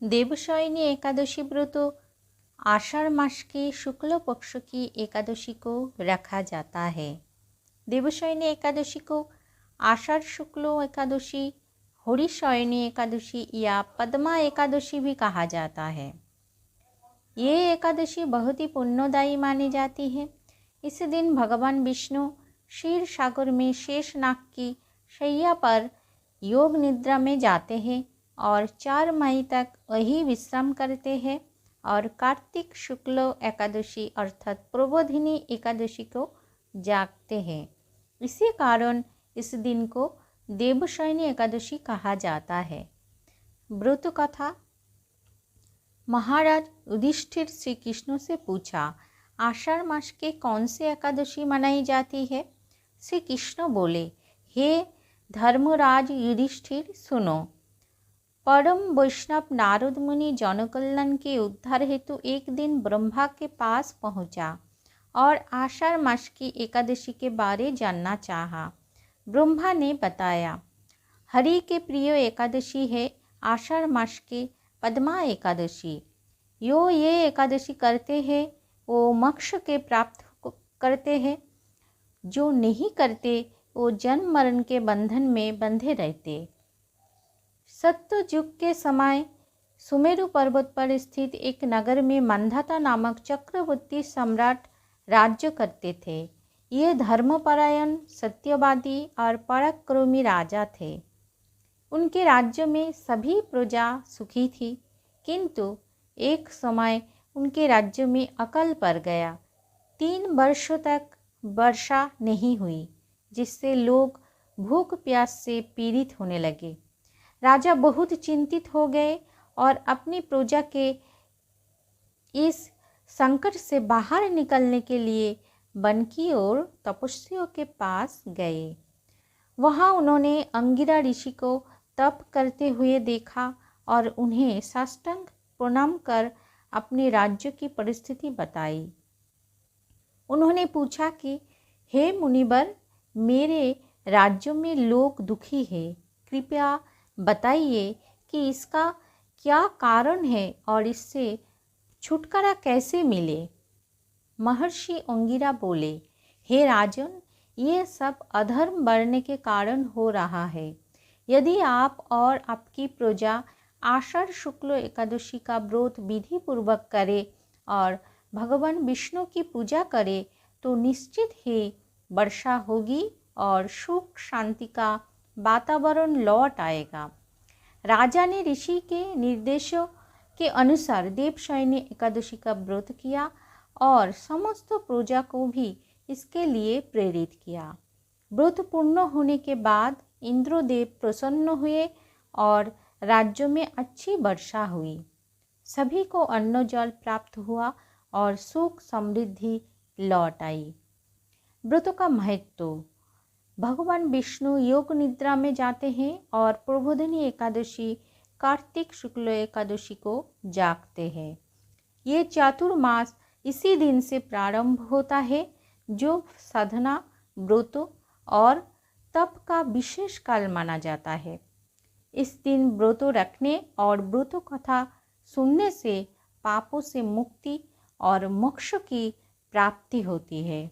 देवशयनी एकादशी व्रत आषाढ़ मास के शुक्ल पक्ष की एकादशी को रखा जाता है। देवशयनी एकादशी को आषाढ़ शुक्ल एकादशी, हरिशयनी एकादशी या पद्मा एकादशी भी कहा जाता है। ये एकादशी बहुत ही पुण्यदायी मानी जाती है। इस दिन भगवान विष्णु क्षीर सागर में शेषनाग की शैया पर योग निद्रा में जाते हैं और 4 मई तक वही विश्राम करते हैं और कार्तिक शुक्ल एकादशी अर्थात प्रबोधिनी एकादशी को जागते हैं। इसी कारण इस दिन को देवशयनी एकादशी कहा जाता है। व्रत कथा। महाराज युधिष्ठिर श्री कृष्ण से पूछा, आषाढ़ मास के कौन से एकादशी मनाई जाती है? श्री कृष्ण बोले, हे धर्मराज युधिष्ठिर, सुनो। परम वैष्णव नारद मुनि जनकल्याण के उद्धार हेतु एक दिन ब्रह्मा के पास पहुंचा और आषाढ़ मास की एकादशी के बारे जानना चाहा। ब्रह्मा ने बताया, हरि के प्रिय एकादशी है आषाढ़ मास के पद्मा एकादशी। ये एकादशी करते हैं वो मोक्ष के प्राप्त करते हैं, जो नहीं करते वो जन्म मरण के बंधन में बंधे रहते। सत्ययुग के समय सुमेरु पर्वत पर स्थित एक नगर में मंधाता नामक चक्रवर्ती सम्राट राज्य करते थे। ये धर्मपरायण, सत्यवादी और पराक्रमी राजा थे। उनके राज्य में सभी प्रजा सुखी थी, किंतु एक समय उनके राज्य में अकाल पड़ गया। 3 वर्षों तक वर्षा नहीं हुई, जिससे लोग भूख प्यास से पीड़ित होने लगे। राजा बहुत चिंतित हो गए और अपनी प्रजा के इस संकट से बाहर निकलने के लिए वन की ओर तपस्वियों के पास गए। वहां उन्होंने अंगिरा ऋषि को तप करते हुए देखा और उन्हें साष्टांग प्रणाम कर अपने राज्य की परिस्थिति बताई। उन्होंने पूछा कि हे मुनिवर, मेरे राज्य में लोग दुखी हैं, कृपया बताइए कि इसका क्या कारण है और इससे छुटकारा कैसे मिले। महर्षि अंगिरा बोले, हे राजन, ये सब अधर्म बढ़ने के कारण हो रहा है। यदि आप और आपकी प्रजा आषाढ़ शुक्ल एकादशी का व्रत विधि पूर्वक करे और भगवान विष्णु की पूजा करे तो निश्चित ही वर्षा होगी और सुख शांति का वातावरण लौट आएगा। राजा ने ऋषि के निर्देशों के अनुसार देवशयनी एकादशी का व्रत किया और समस्त प्रजा को भी इसके लिए प्रेरित किया। व्रत पूर्ण होने के बाद इंद्रदेव प्रसन्न हुए और राज्य में अच्छी वर्षा हुई। सभी को अन्न जल प्राप्त हुआ और सुख समृद्धि लौट आई। व्रत का महत्व। भगवान विष्णु योग निद्रा में जाते हैं और प्रबोधिनी एकादशी कार्तिक शुक्ल एकादशी को जागते हैं। ये चातुर्मास इसी दिन से प्रारंभ होता है, जो साधना, व्रत और तप का विशेष काल माना जाता है। इस दिन व्रत रखने और व्रत कथा सुनने से पापों से मुक्ति और मोक्ष की प्राप्ति होती है।